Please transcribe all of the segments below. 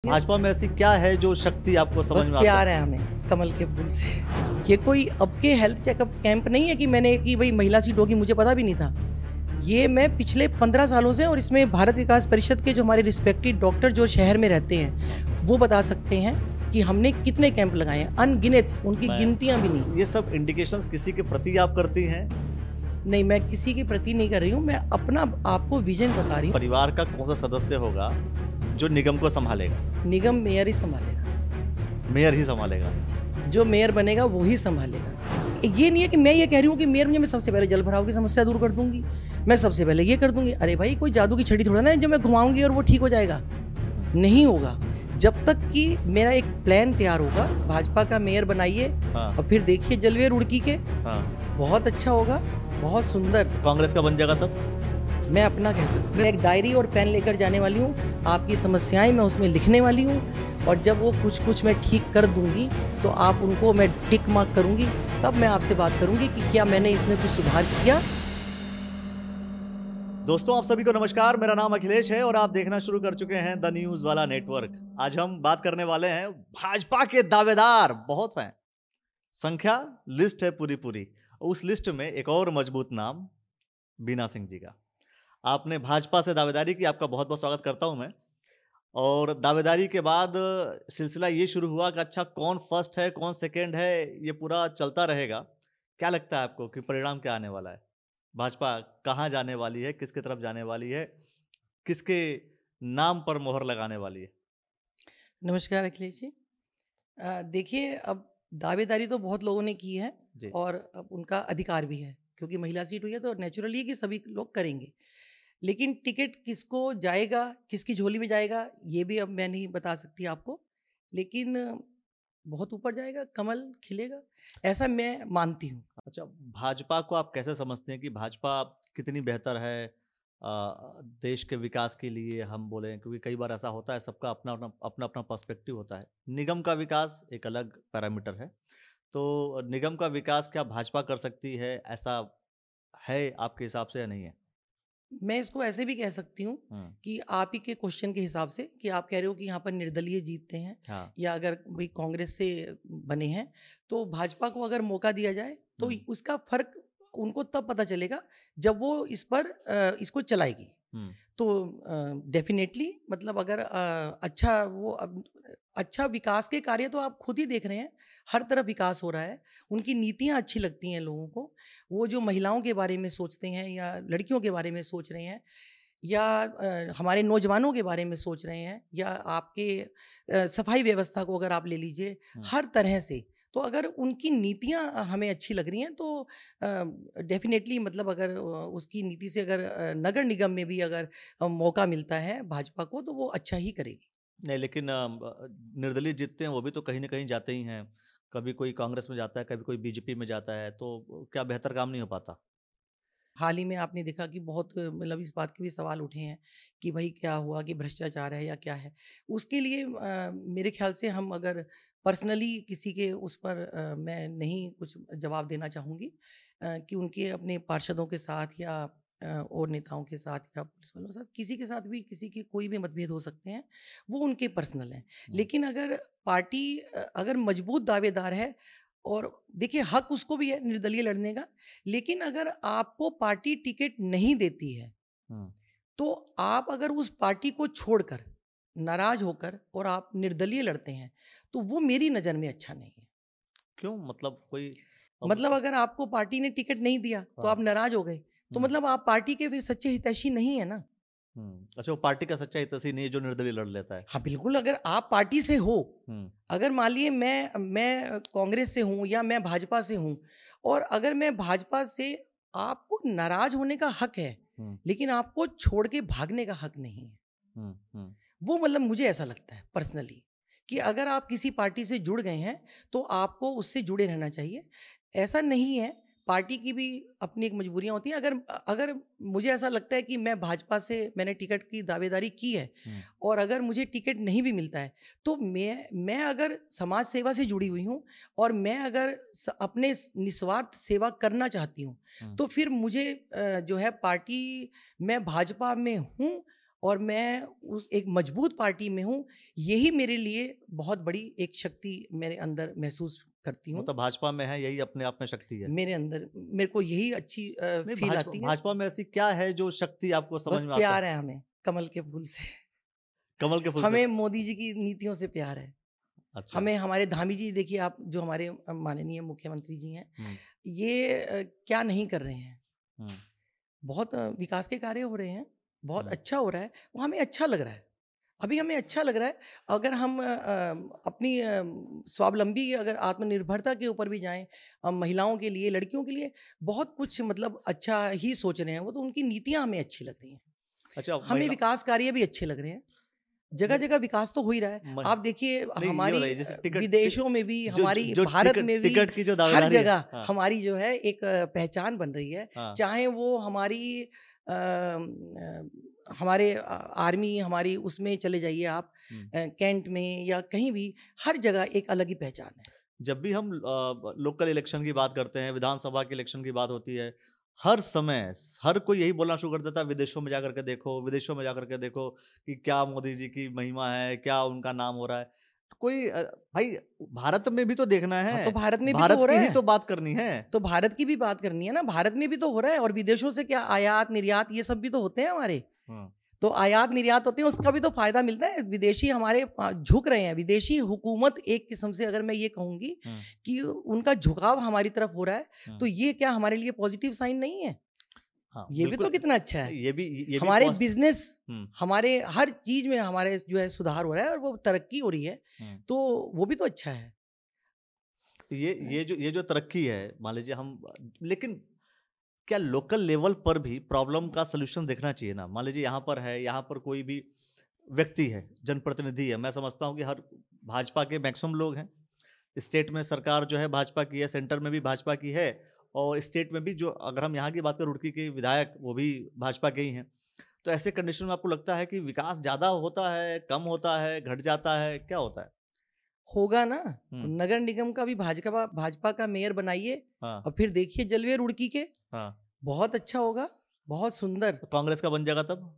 भाजपा में ऐसी क्या है जो शक्ति आपको समझ बस में प्यार आता है हमें कमल के फूल से। ये कोई अब के हेल्थ चेकअप कैंप नहीं है कि मैंने कि भाई महिला सीट होगी, मुझे पता भी नहीं था। ये मैं पिछले 15 सालों से, और इसमें भारत विकास परिषद के जो हमारे रिस्पेक्टेड डॉक्टर जो शहर में रहते हैं वो बता सकते हैं कि हमने कितने कैंप लगाए हैं, अनगिनत, उनकी गिनतियां भी नहीं। ये सब इंडिकेशंस किसी के प्रति आप करती हैं? नहीं, मैं किसी के प्रति नहीं कर रही हूँ, मैं अपना आपको विजन बता रही हूँ। परिवार का कौन सा सदस्य होगा जो निगम को संभालेगा? निगम मेयर ही संभालेगा, मेयर ही संभालेगा। जो मेयर बनेगा वो ही संभालेगा। ये नहीं है कि मैं ये कह रही हूँ कि मेयर मैं सबसे पहले जल भराव की समस्या दूर कर दूंगी, मैं सबसे पहले ये कर दूंगी। अरे भाई, कोई जादू की छड़ी थोड़ा ना है जो मैं घुमाऊंगी और वो ठीक हो जाएगा। नहीं होगा जब तक कि मेरा एक प्लान तैयार होगा। भाजपा का मेयर बनाइए, हाँ। और फिर देखिए जलवे रुड़की के, हाँ। बहुत अच्छा होगा, बहुत सुंदर। कांग्रेस का बन जाएगा तब? मैं अपना कह सकती हूँ, मैं एक डायरी और पेन लेकर जाने वाली हूँ, आपकी समस्याएं मैं उसमें लिखने वाली हूँ, और जब वो कुछ कुछ मैं ठीक कर दूंगी तो आप उनको मैं टिक मार्क करूंगी, तब मैं आपसे बात करूंगी कि क्या मैंने इसमें कुछ सुधार किया। दोस्तों, आप सभी को नमस्कार। मेरा नाम अखिलेश है और आप देखना शुरू कर चुके हैं द न्यूज वाला नेटवर्क। आज हम बात करने वाले हैं भाजपा के दावेदार। बहुत हैं, संख्या लिस्ट है पूरी पूरी। उस लिस्ट में एक और मजबूत नाम बीना सिंह जी का। आपने भाजपा से दावेदारी की, आपका बहुत बहुत स्वागत करता हूं मैं। और दावेदारी के बाद सिलसिला ये शुरू हुआ कि अच्छा, कौन फर्स्ट है कौन सेकंड है, ये पूरा चलता रहेगा। क्या लगता है आपको कि परिणाम क्या आने वाला है? भाजपा कहाँ जाने वाली है, किसकी तरफ जाने वाली है, किसके नाम पर मोहर लगाने वाली है? नमस्कार अखिलेश जी। देखिए, अब दावेदारी तो बहुत लोगों ने की है जी। और अब उनका अधिकार भी है, क्योंकि महिला सीट हुई है तो नेचुरली कि सभी लोग करेंगे। लेकिन टिकट किसको जाएगा, किसकी झोली में जाएगा, ये भी अब मैं नहीं बता सकती आपको। लेकिन बहुत ऊपर जाएगा, कमल खिलेगा, ऐसा मैं मानती हूँ। अच्छा, भाजपा को आप कैसे समझते हैं कि भाजपा कितनी बेहतर है देश के विकास के लिए? हम बोले, क्योंकि कई बार ऐसा होता है, सबका अपना अपना अपना अपना पर्सपेक्टिव होता है। निगम का विकास एक अलग पैरामीटर है, तो निगम का विकास क्या भाजपा कर सकती है? ऐसा है आपके हिसाब से या नहीं है? मैं इसको ऐसे भी कह सकती हूँ कि आप ही के क्वेश्चन के हिसाब से, कि आप कह रहे हो कि यहाँ पर निर्दलीय जीतते हैं, हाँ। या अगर भाई कांग्रेस से बने हैं, तो भाजपा को अगर मौका दिया जाए तो उसका फर्क उनको तब पता चलेगा जब वो इस पर इसको चलाएगी। तो डेफिनेटली, मतलब अगर अच्छा वो अब अच्छा विकास के कार्य तो आप खुद ही देख रहे हैं, हर तरफ विकास हो रहा है। उनकी नीतियाँ अच्छी लगती हैं लोगों को। वो जो महिलाओं के बारे में सोचते हैं, या लड़कियों के बारे में सोच रहे हैं, या हमारे नौजवानों के बारे में सोच रहे हैं, या आपके सफाई व्यवस्था को अगर आप ले लीजिए, हर तरह से। तो अगर उनकी नीतियाँ हमें अच्छी लग रही हैं तो डेफिनेटली, मतलब अगर उसकी नीति से अगर नगर निगम में भी अगर मौका मिलता है भाजपा को, तो वो अच्छा ही करेगी। नहीं, लेकिन निर्दलीय जीतते हैं वो भी तो कहीं ना कहीं जाते ही हैं। कभी कोई कांग्रेस में जाता है, कभी कोई बीजेपी में जाता है, तो क्या बेहतर काम नहीं हो पाता? हाल ही में आपने देखा कि बहुत, मतलब इस बात के भी सवाल उठे हैं कि भाई क्या हुआ, कि भ्रष्टाचार है या क्या है। उसके लिए मेरे ख्याल से हम अगर पर्सनली किसी के उस पर मैं नहीं कुछ जवाब देना चाहूँगी, कि उनके अपने पार्षदों के साथ, या और नेताओं के साथ, या पुलिस वालों के साथ, किसी के साथ भी किसी के कोई भी मतभेद हो सकते हैं, वो उनके पर्सनल हैं। लेकिन अगर पार्टी अगर मजबूत दावेदार है, और देखिए हक उसको भी है निर्दलीय लड़ने का, लेकिन अगर आपको पार्टी टिकट नहीं देती है, तो आप अगर उस पार्टी को छोड़कर, नाराज होकर, और आप निर्दलीय लड़ते हैं, तो वो मेरी नज़र में अच्छा नहीं है। क्यों? मतलब कोई मतलब अगर आपको पार्टी ने टिकट नहीं दिया तो आप नाराज हो गए, तो मतलब आप पार्टी के फिर सच्चे हितैषी नहीं है ना। अच्छा, वो पार्टी का सच्चा हितैषी नहीं है जो निर्दलीय लड़ लेता है। हाँ बिल्कुल, अगर आप पार्टी से हो, अगर मान लिए मैं कांग्रेस से हूँ या मैं भाजपा से हूँ, और अगर मैं भाजपा से, आपको नाराज होने का हक है, लेकिन आपको छोड़ के भागने का हक नहीं है। वो, मतलब मुझे ऐसा लगता है पर्सनली, कि अगर आप किसी पार्टी से जुड़ गए हैं तो आपको उससे जुड़े रहना चाहिए। ऐसा नहीं है, पार्टी की भी अपनी एक मजबूरियां होती हैं। अगर अगर मुझे ऐसा लगता है कि मैं भाजपा से, मैंने टिकट की दावेदारी की है, और अगर मुझे टिकट नहीं भी मिलता है, तो मैं अगर समाज सेवा से जुड़ी हुई हूँ, और मैं अगर अपने निस्वार्थ सेवा करना चाहती हूँ, तो फिर मुझे जो है पार्टी, मैं भाजपा में हूँ और मैं उस एक मजबूत पार्टी में हूँ। यही मेरे लिए बहुत बड़ी एक शक्ति मेरे अंदर महसूस करती हूँ। मतलब भाजपा में है, यही अपने आप में शक्ति है। मेरे अंदर मेरे को यही अच्छी नहीं, फील आती है। भाजपा में ऐसी क्या है जो शक्ति आपको समझ बस में आता प्यार है? है हमें कमल के फूल से। कमल के फूल से? हमें मोदी जी की नीतियों से प्यार है। अच्छा। हमें हमारे धामी जी, देखिए आप जो हमारे माननीय मुख्यमंत्री जी हैं, ये क्या नहीं कर रहे हैं। बहुत विकास के कार्य हो रहे हैं, बहुत अच्छा हो रहा है, वो हमें अच्छा लग रहा है। अभी हमें अच्छा लग रहा है। अगर हम अपनी स्वावलंबी, अगर आत्मनिर्भरता के ऊपर भी जाएं, महिलाओं के लिए, लड़कियों के लिए बहुत कुछ मतलब अच्छा ही सोच रहे हैं वो, तो उनकी नीतियां हमें अच्छी लग रही हैं। अच्छा, हमें विकास कार्य भी अच्छे लग रहे हैं। जगह जगह विकास तो हो ही रहा है। आप देखिए हमारी विदेशों में भी, हमारी भारत में भी, टिकट की जो हर जगह हमारी जो है एक पहचान बन रही है। चाहे वो हमारी हमारे आर्मी, हमारी उसमें चले जाइए आप, कैंट में या कहीं भी, हर जगह एक अलग ही पहचान है। जब भी हम लोकल इलेक्शन की बात करते हैं, विधानसभा के इलेक्शन की बात होती है, हर समय हर कोई यही बोलना शुरू कर देता है, विदेशों में जाकर के देखो, विदेशों में जाकर के देखो कि क्या मोदी जी की महिमा है, क्या उनका नाम हो रहा है। कोई भाई भारत में भी तो देखना है। तो भारत में भी भारत तो हो रहा की है, ही तो बात करनी है। तो भारत की भी बात करनी है ना। भारत में भी तो हो रहा है, और विदेशों से क्या आयात निर्यात ये सब भी तो होते हैं हमारे। तो आयात निर्यात होते हैं, उसका भी तो फायदा मिलता है। विदेशी हमारे झुक रहे हैं। विदेशी हुकूमत एक किस्म से, अगर मैं ये कहूंगी कि उनका झुकाव हमारी तरफ हो रहा है, तो ये क्या हमारे लिए पॉजिटिव साइन नहीं है? हाँ, ये भी तो कितना अच्छा है। ये भी हमारे बिजनेस, हमारे हर चीज में हमारे जो है सुधार हो रहा है और वो तरक्की हो रही है, तो वो भी तो अच्छा है। ये जो तरक्की है, मान लीजिए हम, लेकिन क्या लोकल लेवल पर भी प्रॉब्लम का सलूशन देखना चाहिए ना? मान लीजिए यहाँ पर है, यहाँ पर कोई भी व्यक्ति है, जनप्रतिनिधि है, मैं समझता हूँ कि हर भाजपा के मैक्सिमम लोग हैं। स्टेट में सरकार जो है भाजपा की है, सेंटर में भी भाजपा की है, और स्टेट में भी जो, अगर हम यहाँ की बात करें, रुड़की के विधायक वो भी भाजपा के ही हैं। तो ऐसे कंडीशन में आपको लगता है कि विकास ज़्यादा होता है, कम होता है, घट जाता है, क्या होता है? होगा ना। नगर निगम का भी भाजपा का मेयर बनाइए, और फिर देखिए जलवे रुड़की के, बहुत अच्छा होगा, बहुत सुंदर। तो कांग्रेस का बन जाएगा तब?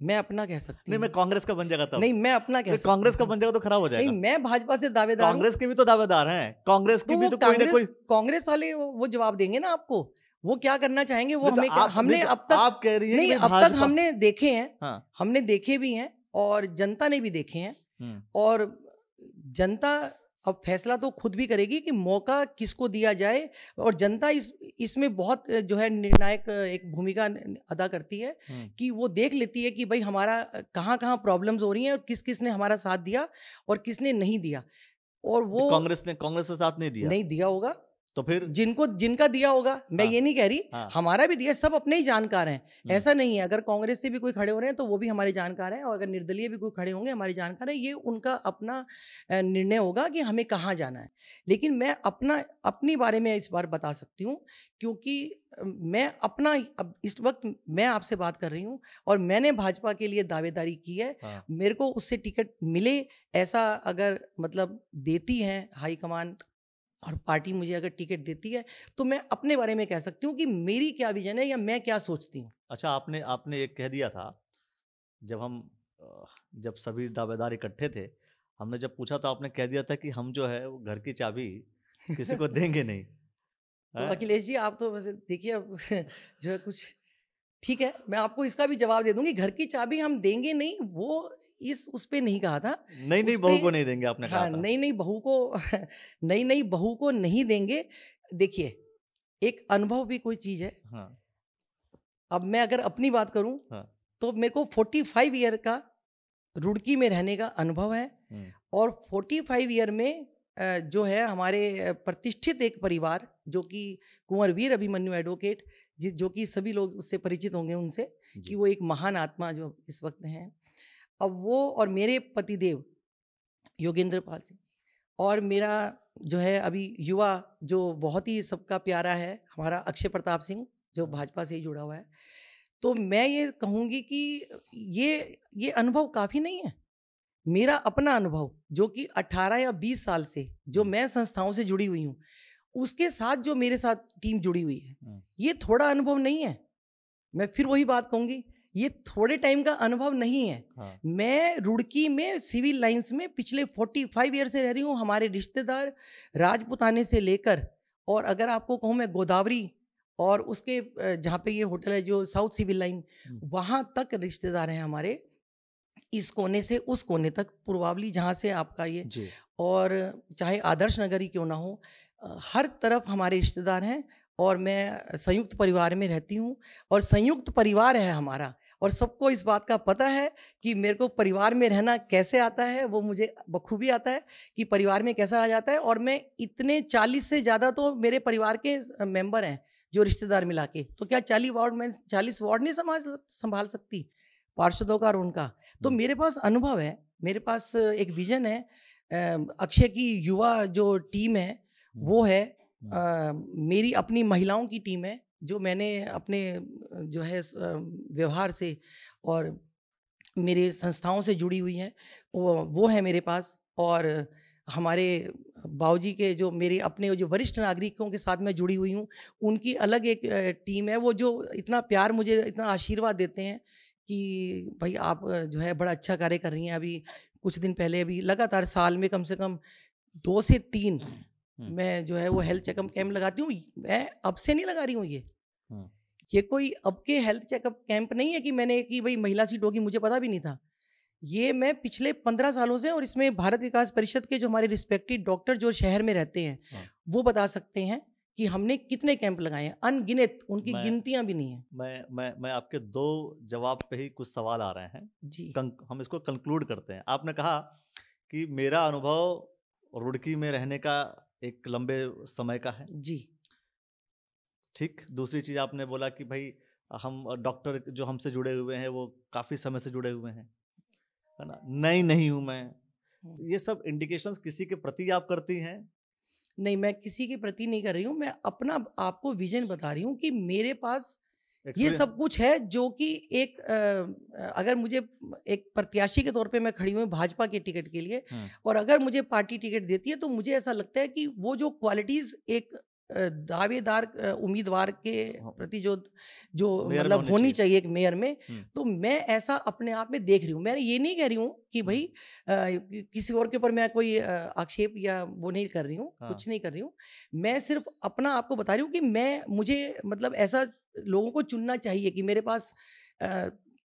मैं अपना कह सकती हूँ। नहीं, मैं कांग्रेस का बन जाएगा तब? नहीं, मैं अपना कह सकती हूँ। कांग्रेस का बन जाएगा तो खराब हो जाएगा। नहीं, मैं भाजपा से दावेदार हूं। कांग्रेस के भी तो दावेदार हैं। कांग्रेस की भी तो कोई ना कोई, कांग्रेस वाले वो जवाब देंगे ना आपको, वो क्या करना चाहेंगे वो हमें। हमने अब तक, आप कह रही हैं नहीं, अब तक हमने देखे हैं, हमने देखे भी हैं, और जनता ने भी देखे हैं, और जनता अब फैसला तो खुद भी करेगी कि मौका किसको दिया जाए। और जनता इसमें बहुत जो है निर्णायक एक भूमिका अदा करती है, कि वो देख लेती है कि भाई हमारा कहाँ कहाँ प्रॉब्लम्स हो रही हैं, और किस किस ने हमारा साथ दिया और किसने नहीं दिया। और वो कांग्रेस ने साथ नहीं दिया होगा, तो फिर जिनका दिया होगा, मैं ये नहीं कह रही, हमारा भी दिया, सब अपने ही जानकार हैं। ऐसा नहीं है, अगर कांग्रेस से भी कोई खड़े हो रहे हैं तो वो भी हमारे जानकार हैं, और अगर निर्दलीय भी कोई खड़े होंगे हमारे जानकार हैं। ये उनका अपना निर्णय होगा कि हमें कहाँ जाना है। लेकिन मैं अपनी बारे में इस बार बता सकती हूँ, क्योंकि मैं अपना, अब इस वक्त मैं आपसे बात कर रही हूँ, और मैंने भाजपा के लिए दावेदारी की है। मेरे को उससे टिकट मिले, ऐसा अगर मतलब देती है हाईकमान और पार्टी मुझे अगर टिकट देती है, तो मैं अपने बारे में कह सकती हूँ कि मेरी क्या विजन है या मैं क्या सोचती हूँ। अच्छा, आपने एक कह दिया था, जब सभी दावेदार इकट्ठे थे, हमने जब पूछा तो आपने कह दिया था कि हम जो है वो घर की चाबी किसी को देंगे नहीं। तो अखिलेश जी, आप तो वैसे देखिए, अब जो है कुछ ठीक है, मैं आपको इसका भी जवाब दे दूंगी, घर की चाबी हम देंगे नहीं, वो उस पे नहीं कहा था। नई बहू को नहीं देंगे आपने कहा था। नई बहू को नहीं देंगे। देखिए, एक अनुभव भी कोई चीज है। अब मैं अगर अपनी बात करूं, तो मेरे को 45 ईयर का रुड़की में रहने का अनुभव है, और 45 ईयर में जो है हमारे प्रतिष्ठित एक परिवार, जो कि कुंवर वीर अभिमन्यु एडवोकेट, जो कि सभी लोग उससे परिचित होंगे उनसे, कि वो एक महान आत्मा जो इस वक्त हैं। अब वो और मेरे पतिदेव योगेंद्र पाल सिंह, और मेरा जो है अभी युवा जो बहुत ही सबका प्यारा है, हमारा अक्षय प्रताप सिंह, जो भाजपा से ही जुड़ा हुआ है। तो मैं ये कहूँगी कि ये अनुभव काफ़ी नहीं है। मेरा अपना अनुभव, जो कि 18 या 20 साल से जो मैं संस्थाओं से जुड़ी हुई हूँ, उसके साथ जो मेरे साथ टीम जुड़ी हुई है, ये थोड़ा अनुभव नहीं है। मैं फिर वही बात कहूँगी, ये थोड़े टाइम का अनुभव नहीं है। हाँ। मैं रुड़की में सिविल लाइंस में पिछले 45 ईयर से रह रही हूँ। हमारे रिश्तेदार राजपुताने से लेकर, और अगर आपको कहूँ मैं, गोदावरी और उसके जहाँ पे ये होटल है जो साउथ सिविल लाइन, वहाँ तक रिश्तेदार हैं हमारे, इस कोने से उस कोने तक, पूर्वावली जहाँ से आपका ये जी। और चाहे आदर्श नगर ही क्यों ना हो, हर तरफ हमारे रिश्तेदार हैं। और मैं संयुक्त परिवार में रहती हूँ, और संयुक्त परिवार है हमारा, और सबको इस बात का पता है कि मेरे को परिवार में रहना कैसे आता है, वो मुझे बखूबी आता है कि परिवार में कैसा रहा जाता है। और मैं इतने 40 से ज़्यादा तो मेरे परिवार के मेंबर हैं जो रिश्तेदार मिला के, तो क्या 40 वार्ड में 40 वार्ड नहीं संभाल सकती पार्षदों का और उनका। तो मेरे पास अनुभव है, मेरे पास एक विजन है। अक्षय की युवा जो टीम है वो है, मेरी अपनी महिलाओं की टीम है जो मैंने अपने जो है व्यवहार से और मेरे संस्थाओं से जुड़ी हुई हैं, वो है मेरे पास। और हमारे बाबूजी के जो मेरे अपने जो वरिष्ठ नागरिकों के साथ मैं जुड़ी हुई हूँ, उनकी अलग एक टीम है, वो जो इतना प्यार मुझे, इतना आशीर्वाद देते हैं कि भाई आप जो है बड़ा अच्छा कार्य कर रही हैं। अभी कुछ दिन पहले, अभी लगातार साल में कम से कम 2 से 3 मैं जो है वो हेल्थ चेकअप कैंप लगाती हूँ। मैं अब से नहीं लगा रही हूँ ये कोई अब के हेल्थ चेकअप कैंप नहीं है कि मैंने कि भाई महिला सीट होगी, मुझे पता भी नहीं था। ये मैं पिछले 15 सालों से, और इसमें भारत विकास परिषद के जो हमारे रिस्पेक्टिव डॉक्टर जो शहर में रहते हैं वो बता सकते हैं कि हमने कितने कैंप लगाए हैं, अनगिनत, उनकी गिनतियां भी नहीं है। मैं आपके 2 जवाब पे ही कुछ सवाल आ रहे हैं जी। हम इसको कंक्लूड करते हैं। आपने कहा कि मेरा अनुभव रुड़की में रहने का एक लंबे समय का है। जी। ठीक। दूसरी चीज आपने बोला कि भाई हम डॉक्टर जो हमसे जुड़े हुए हैं वो काफी समय से जुड़े हुए हैं, है ना, नहीं हूं मैं। तो ये सब इंडिकेशंस किसी के प्रति आप करती हैं? नहीं, मैं किसी के प्रति नहीं कर रही हूँ, मैं अपना आपको विजन बता रही हूँ कि मेरे पास ये सब कुछ है जो कि एक अगर मुझे एक प्रत्याशी के तौर पे मैं खड़ी हूँ भाजपा के टिकट के लिए, और अगर मुझे पार्टी टिकट देती है तो मुझे ऐसा लगता है कि वो जो क्वालिटीज एक दावेदार उम्मीदवार के प्रति जो मतलब होनी चाहिए एक मेयर में, तो मैं ऐसा अपने आप में देख रही हूँ। मैं ये नहीं कह रही हूँ कि भाई किसी और के ऊपर मैं कोई आक्षेप या वो नहीं कर रही हूँ, कुछ नहीं कर रही हूँ। मैं सिर्फ अपना आपको बता रही हूँ कि मुझे मतलब ऐसा लोगों को चुनना चाहिए कि मेरे पास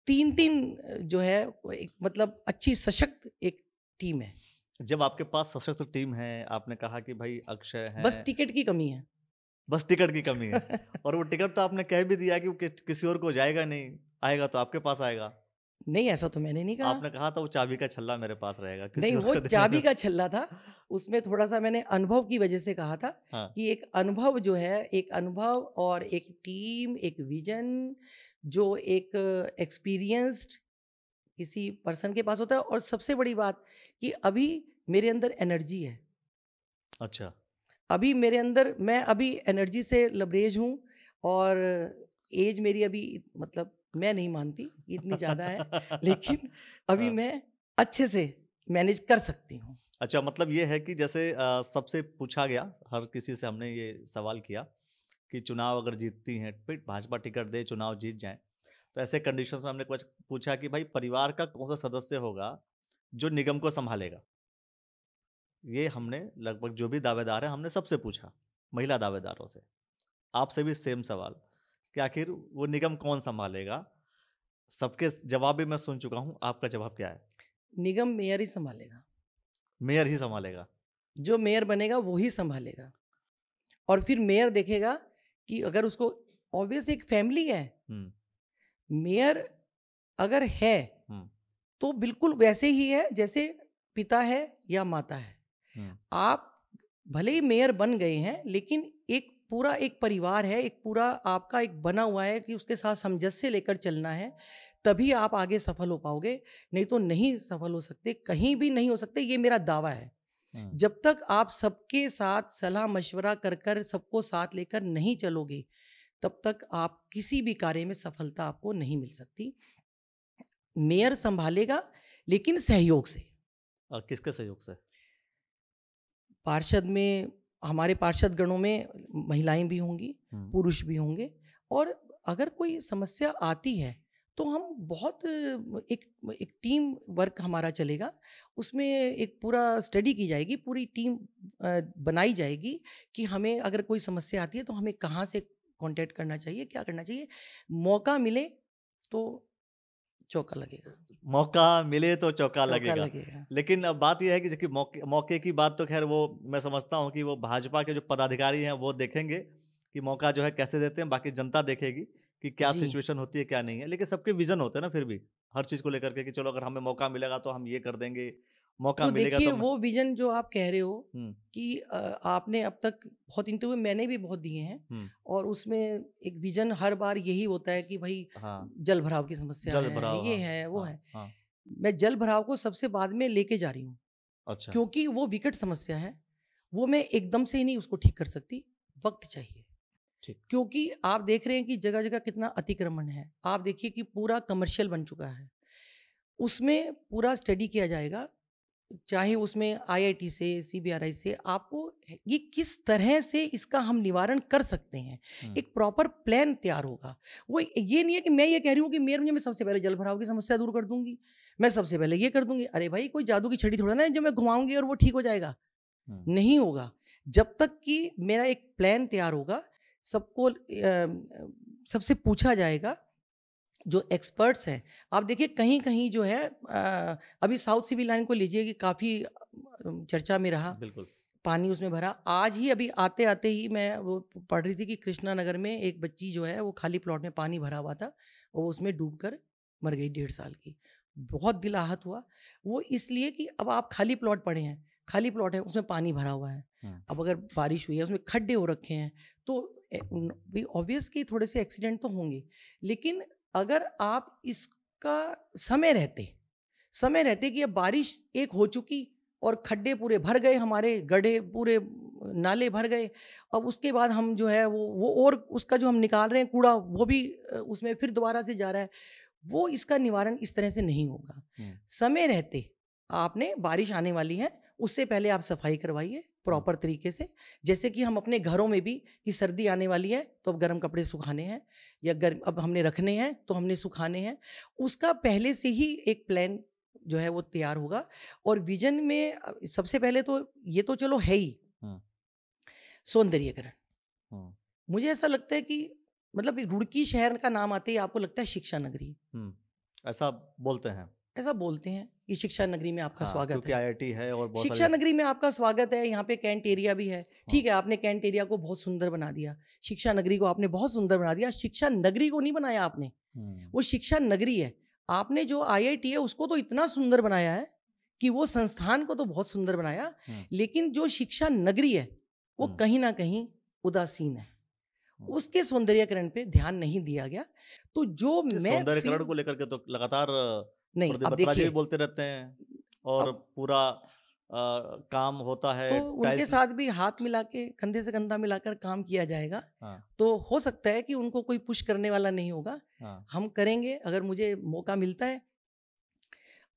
3 जो है एक मतलब अच्छी सशक्त एक टीम है। जब आपके पास सशक्त टीम है, आपने कहा कि भाई अक्षय है, बस टिकट की कमी है। बस टिकट की कमी है और वो टिकट तो आपने कह भी दिया कि किसी और को जाएगा नहीं, आएगा तो आपके पास आएगा। नहीं, ऐसा तो मैंने नहीं कहा। आपने कहा था वो चाबी का छल्ला मेरे पास रहेगा। नहीं, वो चाबी का छल्ला था, उसमें थोड़ा सा मैंने अनुभव की वजह से कहा था। कि एक अनुभव जो है, एक अनुभव और एक टीम, एक विजन, जो एक एक्सपीरियंस्ड किसी पर्सन के पास होता है। और सबसे बड़ी बात कि अभी मेरे अंदर एनर्जी है। अच्छा। अभी मेरे अंदर, मैं अभी एनर्जी से लबरेज हूँ, और एज मेरी अभी मतलब मैं नहीं मानती इतनी ज़्यादा है, लेकिन अभी मैं अच्छे से मैनेज कर सकती हूँ। अच्छा, मतलब ये है कि जैसे सबसे पूछा गया, हर किसी से हमने ये सवाल किया कि चुनाव अगर जीतती हैं, फिर भाजपा टिकट दे, चुनाव जीत जाएं, तो ऐसे कंडीशंस में हमने कुछ पूछा कि भाई परिवार का कौन सा सदस्य होगा जो निगम को संभालेगा। ये हमने लगभग जो भी दावेदार है हमने सबसे पूछा, महिला दावेदारों से। आपसे भी सेम सवाल कि आखिर वो निगम कौन संभालेगा। सबके जवाब भी मैं सुन चुका हूं, आपका जवाब क्या है? निगम मेयर ही संभालेगा। मेयर ही संभालेगा। जो मेयर बनेगा वो ही संभालेगा। और फिर मेयर देखेगा कि अगर उसको, ऑब्वियस एक फैमिली है, मेयर अगर है तो बिल्कुल वैसे ही है जैसे पिता है या माता है। आप भले ही मेयर बन गए हैं, लेकिन एक पूरा एक परिवार है, एक पूरा आपका एक बना हुआ है कि उसके साथ सामंजस्य लेकर चलना है, तभी आप आगे सफल हो पाओगे, नहीं तो नहीं सफल हो सकते, कहीं भी नहीं हो सकते। ये मेरा दावा है। जब तक आप सबके साथ सलाह मशवरा कर कर सबको साथ लेकर नहीं चलोगे, तब तक आप किसी भी कार्य में सफलता आपको नहीं मिल सकती। मेयर संभालेगा, लेकिन सहयोग से। किसके सहयोग से? पार्षद में, हमारे पार्षद गणों में महिलाएं भी होंगी, पुरुष भी होंगे, और अगर कोई समस्या आती है तो हम बहुत एक टीम वर्क हमारा चलेगा, उसमें एक पूरा स्टडी की जाएगी, पूरी टीम बनाई जाएगी कि हमें अगर कोई समस्या आती है तो हमें कहाँ से कांटेक्ट करना चाहिए, क्या करना चाहिए। मौका मिले तो चौका लगेगा, मौका मिले तो चौका चौका लगेगा। लगेगा। लेकिन अब बात यह है कि देखिए मौके मौके की बात तो खैर वो मैं समझता हूँ कि वो भाजपा के जो पदाधिकारी हैं वो देखेंगे कि मौका जो है कैसे देते हैं, बाकी जनता देखेगी कि क्या जी। सिचुएशन होती है क्या नहीं है। लेकिन सबके विजन होते हैं ना फिर भी हर चीज़ को लेकर के कि चलो अगर हमें मौका मिलेगा तो हम ये कर देंगे, मौका तो मिलेगा देखिए तो हम। वो विजन जो आप कह रहे हो हुँ, कि आपने अब तक बहुत इंटरव्यू मैंने भी बहुत दिए हैं, हुँ, और उसमें एक विजन हर बार यही होता है कि भाई हाँ, जल भराव की समस्या जल है, भराव ये हाँ, है, वो हाँ, है। हाँ, मैं जल भराव को सबसे बाद में लेके जा रही हूँ, अच्छा, क्योंकि वो विकट समस्या है। वो मैं एकदम से ही नहीं उसको ठीक कर सकती, वक्त चाहिए। ठीक। क्योंकि आप देख रहे हैं कि जगह जगह कितना अतिक्रमण है। आप देखिए कि पूरा कमर्शियल बन चुका है, उसमें पूरा स्टडी किया जाएगा, चाहे उसमें आईआईटी से, सीबीआरआई से, आपको ये किस तरह से इसका हम निवारण कर सकते हैं, हुँ, एक प्रॉपर प्लान तैयार होगा। वो ये नहीं है कि मैं ये कह रही हूँ कि मेयर मुझे मैं सबसे पहले जल भराव की समस्या दूर कर दूंगी, मैं सबसे पहले ये कर दूंगी। अरे भाई कोई जादू की छड़ी थोड़ा ना है जो मैं घुमाऊंगी और वो ठीक हो जाएगा, हुँ, नहीं होगा। जब तक कि मेरा एक प्लान तैयार होगा, सबको सबसे पूछा जाएगा, जो एक्सपर्ट्स हैं। आप देखिए कहीं कहीं जो है अभी साउथ सिविल लाइन को लीजिए कि काफ़ी चर्चा में रहा, बिल्कुल। पानी उसमें भरा। आज ही अभी आते आते ही मैं वो पढ़ रही थी कि कृष्णा नगर में एक बच्ची जो है वो खाली प्लॉट में पानी भरा हुआ था और उसमें डूबकर मर गई, 1.5 साल की। बहुत दिल आहत हुआ। वो इसलिए कि अब आप खाली प्लॉट पड़े हैं, खाली प्लॉट है, उसमें पानी भरा हुआ है। हुँ, अब अगर बारिश हुई है, उसमें खड्डे हो रखे हैं, तो ऑब्वियस कि थोड़े से एक्सीडेंट तो होंगे। लेकिन अगर आप इसका समय रहते कि अब बारिश एक हो चुकी और खड्डे पूरे भर गए, हमारे गड्ढे पूरे नाले भर गए, अब उसके बाद हम जो है वो और उसका जो हम निकाल रहे हैं कूड़ा, वो भी उसमें फिर दोबारा से जा रहा है। वो इसका निवारण इस तरह से नहीं होगा। हुँ, समय रहते आपने, बारिश आने वाली है, उससे पहले आप सफाई करवाइए प्रॉपर तरीके से। जैसे कि हम अपने घरों में भी, कि सर्दी आने वाली है तो अब गर्म कपड़े सुखाने हैं, या गर्म अब हमने रखने हैं तो हमने सुखाने हैं, उसका पहले से ही एक प्लान जो है वो तैयार होगा। और विजन में सबसे पहले तो ये तो चलो है ही, हुँ, सौंदर्यीकरण। हुँ, मुझे ऐसा लगता है कि मतलब रुड़की शहर का नाम आते ही आपको लगता है शिक्षा नगरी, हुँ, ऐसा बोलते हैं। ऐसा बोलते हैं कि शिक्षा नगरी में आपका हाँ, स्वागत क्योंकि है। आईआईटी है और बहुत शिक्षा सारी। नगरी में आपका स्वागत है, यहाँ पे कैंट एरिया भी है। हाँ, ठीक है, आपने कैंट एरिया को बहुत सुंदर बना दिया, शिक्षा नगरी को आपने बहुत सुंदर बना दिया। शिक्षा नगरी को नहीं बनाया आपने, हुँ, वो शिक्षा नगरी है। आपने जो आईआईटी है उसको तो इतना सुंदर बनाया है कि वो संस्थान को तो बहुत सुंदर बनाया, हुँ, लेकिन जो शिक्षा नगरी है वो हुँ, कहीं ना कहीं उदासीन है, हुँ। उसके सौंदर्यीकरण पे ध्यान नहीं दिया गया। तो जो ये मैं सौंदर्यीकरण फील को लेकर के तो लगातार नहीं, प्रदीप अब बत्रा जी भी देखिए, बोलते रहते हैं और अब पूरा काम होता तो है उनके टाइल्स। साथ भी हाथ मिला के, कंधे से कंधा मिलाकर काम किया जाएगा। हाँ, तो हो सकता है कि उनको कोई पुश करने वाला नहीं होगा, हाँ, हम करेंगे अगर मुझे मौका मिलता है।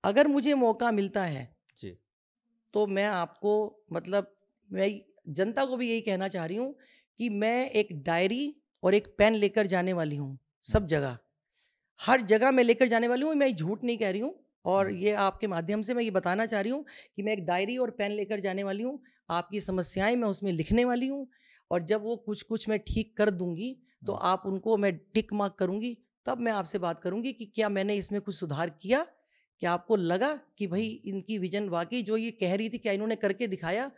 अगर मुझे मौका मिलता है जी, तो मैं आपको, मतलब मैं जनता को भी यही कहना चाह रही हूँ कि मैं एक डायरी और एक पेन लेकर जाने वाली हूँ हुँ, सब जगह, हर जगह मैं लेकर जाने वाली हूँ, मैं झूठ नहीं कह रही हूँ। और हुँ, ये आपके माध्यम से मैं ये बताना चाह रही हूँ कि मैं एक डायरी और पेन लेकर जाने वाली हूँ, आपकी समस्याएं मैं उसमें लिखने वाली हूँ, और जब वो कुछ कुछ मैं ठीक कर दूंगी तो हुँ, आप उनको मैं टिक मार्क करूंगी, तब मैं आपसे बात करूंगी कि क्या मैंने इसमें कुछ सुधार किया, क्या आपको लगा कि भाई हुँ, इनकी विजन वाकई जो ये कह रही थी क्या इन्होंने करके दिखाया।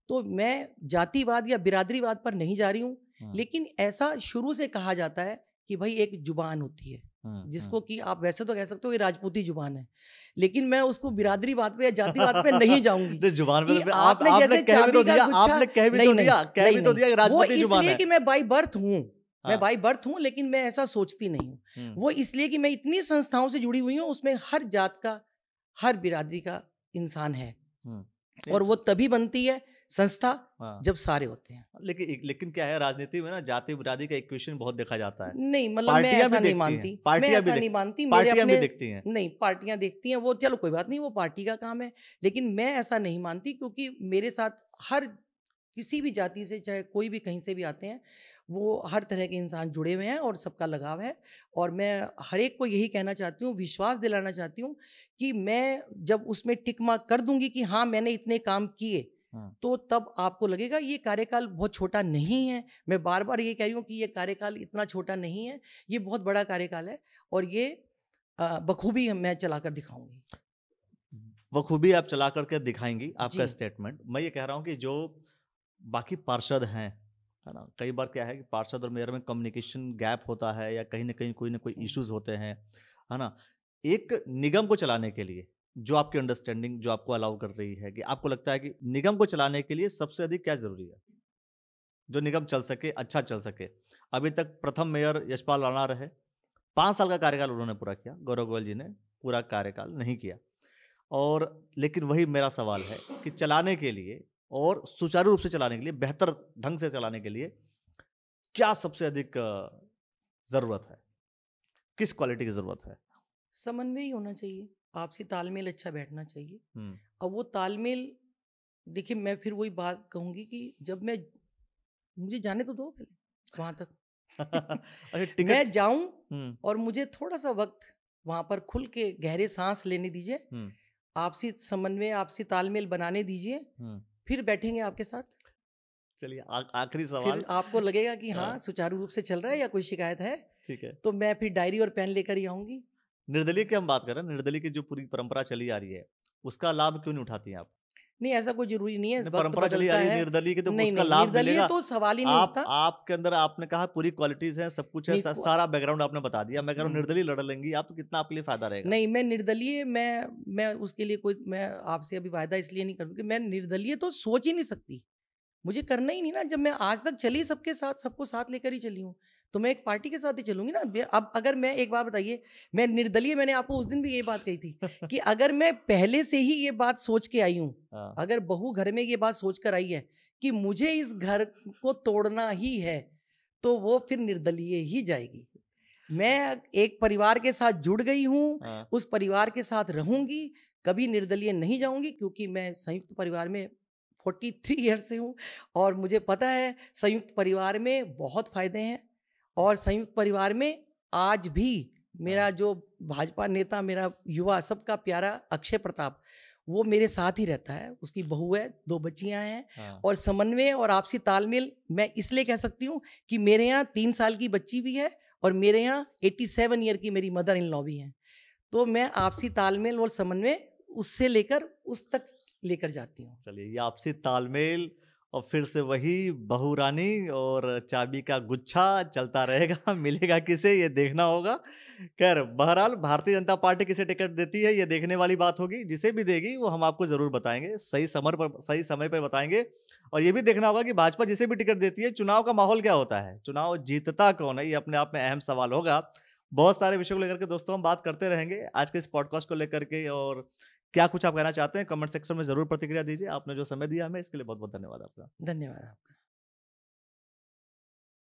तो मैं जातिवाद या बिरादरीवाद पर नहीं जा रही हूँ, हुँ, लेकिन ऐसा शुरू से कहा जाता है कि भाई एक जुबान होती है हुँ, जिसको हुँ। कि आप वैसे तो कह सकते हो कि राजपूती जुबान है, लेकिन मैं उसको बिरादरीवाद पे या जातिवाद पे नहीं जाऊंगी नहीं, जुबान पे कि तो फिर आप आपने आपने जैसे कह भी तो चाबी का दिया, गुच्छा। आपने कह भी नहीं तो नहीं दिया, कह नहीं भी तो नहीं, दिया कि वो राजपूती जुबान इसलिए है। कि मैं बाई बर्थ हूँ, मैं हाँ, बाई बर्थ हूँ, लेकिन मैं ऐसा सोचती नहीं हूँ। हुँ, वो इसलिए कि मैं इतनी संस्थाओं से जुड़ी हुई हूँ, उसमें हर जात का, हर बिरादरी का इंसान है, हुँ। नहीं और तो वो तभी बनती है संस्था हाँ, जब सारे होते हैं। लेकिन क्या है राजनीति में ना जाति बिरादरी का इक्वेशन बहुत देखा जाता है। नहीं, मतलब मैं पार्टियाँ भी ऐसा नहीं देखती हैं, मानती, मैं ऐसा नहीं मानती। मेरे पार्टियाँ भी अपने, देखती हैं। नहीं, पार्टियां देखती हैं, वो चलो कोई बात नहीं, वो पार्टी का काम है, लेकिन मैं ऐसा नहीं मानती, क्योंकि मेरे साथ हर किसी भी जाति से, चाहे कोई भी कहीं से भी आते हैं, वो हर तरह के इंसान जुड़े हुए हैं और सबका लगाव है। और मैं हर एक को यही कहना चाहती हूँ, विश्वास दिलाना चाहती हूँ कि मैं जब उसमें टिक मार्क कर दूंगी कि हाँ मैंने इतने काम किए, तो तब आपको लगेगा ये कार्यकाल बहुत छोटा नहीं है। मैं बार बार ये कह रही हूँ कि ये कार्यकाल इतना छोटा नहीं है, ये बहुत बड़ा कार्यकाल है और ये बखूबी मैं चलाकर दिखाऊंगी। बखूबी आप चला करके दिखाएंगी, आपका जी। स्टेटमेंट। मैं ये कह रहा हूँ कि जो बाकी पार्षद हैं, है ना, कई बार क्या है कि पार्षद और मेयर में कम्युनिकेशन गैप होता है या कहीं ना कोई इश्यूज होते हैं, है ना। एक निगम को चलाने के लिए जो आपकी अंडरस्टैंडिंग जो आपको अलाउ कर रही है, कि आपको लगता है कि निगम को चलाने के लिए सबसे अधिक क्या जरूरी है जो निगम चल सके, अच्छा चल सके। अभी तक प्रथम मेयर यशपाल राणा रहे, 5 साल का कार्यकाल उन्होंने पूरा किया, गौरव गोयल जी ने पूरा कार्यकाल नहीं किया। और लेकिन वही मेरा सवाल है कि चलाने के लिए और सुचारू रूप से चलाने के लिए, बेहतर ढंग से चलाने के लिए क्या सबसे अधिक जरूरत है, किस क्वालिटी की जरूरत है? समन्वय ही होना चाहिए, आपसी तालमेल अच्छा बैठना चाहिए। अब वो तालमेल, देखिए मैं फिर वही बात कहूंगी कि जब मैं, मुझे जाने तो दो पहले वहां तक अरे टिकट मैं जाऊं और मुझे थोड़ा सा वक्त वहां पर खुल के गहरे सांस लेने दीजिए, आपसी समन्वय आपसी तालमेल बनाने दीजिए, फिर बैठेंगे आपके साथ। चलिए आखिरी फिर सवाल। आपको लगेगा कि हाँ सुचारू रूप से चल रहा है या कोई शिकायत है, ठीक है, तो मैं फिर डायरी और पेन लेकर ही आऊंगी। निर्दलीय की हम बात कर रहे हैं, निर्दलीय की जो पूरी परंपरा चली आ रही है उसका लाभ क्यों नहीं उठाती हैं आप? नहीं ऐसा कोई जरूरी नहीं है, वक्त परंपरा चली आ बदलता रही है है। निर्दलीय की, तो नहीं उसका नहीं, लाभ निर्दलीय मिलेगा। तो सवाल ही नहीं आप उठता। आपके अंदर आपने कहा पूरी क्वालिटीज हैं, सब कुछ है, नहीं सारा बैकग्राउंड आपने बता दिया। मैं कह रहा हूँ निर्दलीय लड़ लेंगी आप तो कितना आपके लिए फायदा रहेगा? नहीं, मैं निर्दलीय, मैं उसके लिए कोई, मैं आपसे अभी वायदा इसलिए नहीं करूँगी, मैं निर्दलीय तो सोच ही नहीं सकती, मुझे करना ही नहीं ना। जब मैं आज तक चली सबके साथ, सबको साथ लेकर ही चली हूँ, तो मैं एक पार्टी के साथ ही चलूंगी ना। अब अगर मैं, एक बात बताइए, मैं निर्दलीय, मैंने आपको उस दिन भी ये बात कही थी कि अगर मैं पहले से ही ये बात सोच के आई हूँ, अगर बहू घर में ये बात सोच कर आई है कि मुझे इस घर को तोड़ना ही है, तो वो फिर निर्दलीय ही जाएगी। मैं एक परिवार के साथ जुड़ गई हूँ, उस परिवार के साथ रहूंगी, कभी निर्दलीय नहीं जाऊंगी, क्योंकि मैं संयुक्त परिवार में 43 ईयर से हूँ और मुझे पता है संयुक्त परिवार में बहुत फायदे हैं। और संयुक्त परिवार में आज भी मेरा जो भाजपा नेता, मेरा युवा, सबका प्यारा अक्षय प्रताप, वो मेरे साथ ही रहता है, उसकी बहू है, 2 बच्चियां हैं। और समन्वय और आपसी तालमेल मैं इसलिए कह सकती हूँ कि मेरे यहाँ 3 साल की बच्ची भी है और मेरे यहाँ 87 ईयर की मेरी मदर इन लॉ भी हैं। तो मैं आपसी तालमेल और समन्वय उससे लेकर उस तक लेकर जाती हूँ। चलिए, ये आपसी तालमेल और फिर से वही बहू रानी और चाबी का गुच्छा चलता रहेगा। मिलेगा किसे ये देखना होगा। खैर बहरहाल भारतीय जनता पार्टी किसे टिकट देती है ये देखने वाली बात होगी। जिसे भी देगी वो हम आपको जरूर बताएंगे, सही समय पर बताएंगे। और ये भी देखना होगा कि भाजपा जिसे भी टिकट देती है, चुनाव का माहौल क्या होता है, चुनाव जीतता कौन है, ये अपने आप में अहम सवाल होगा। बहुत सारे विषयों को लेकर के दोस्तों हम बात करते रहेंगे आज के इस पॉडकास्ट को लेकर के। और क्या कुछ आप कहना चाहते हैं कमेंट सेक्शन में जरूर प्रतिक्रिया दीजिए। आपने जो समय दिया हमें, इसके लिए बहुत बहुत धन्यवाद आपका। धन्यवाद आपका।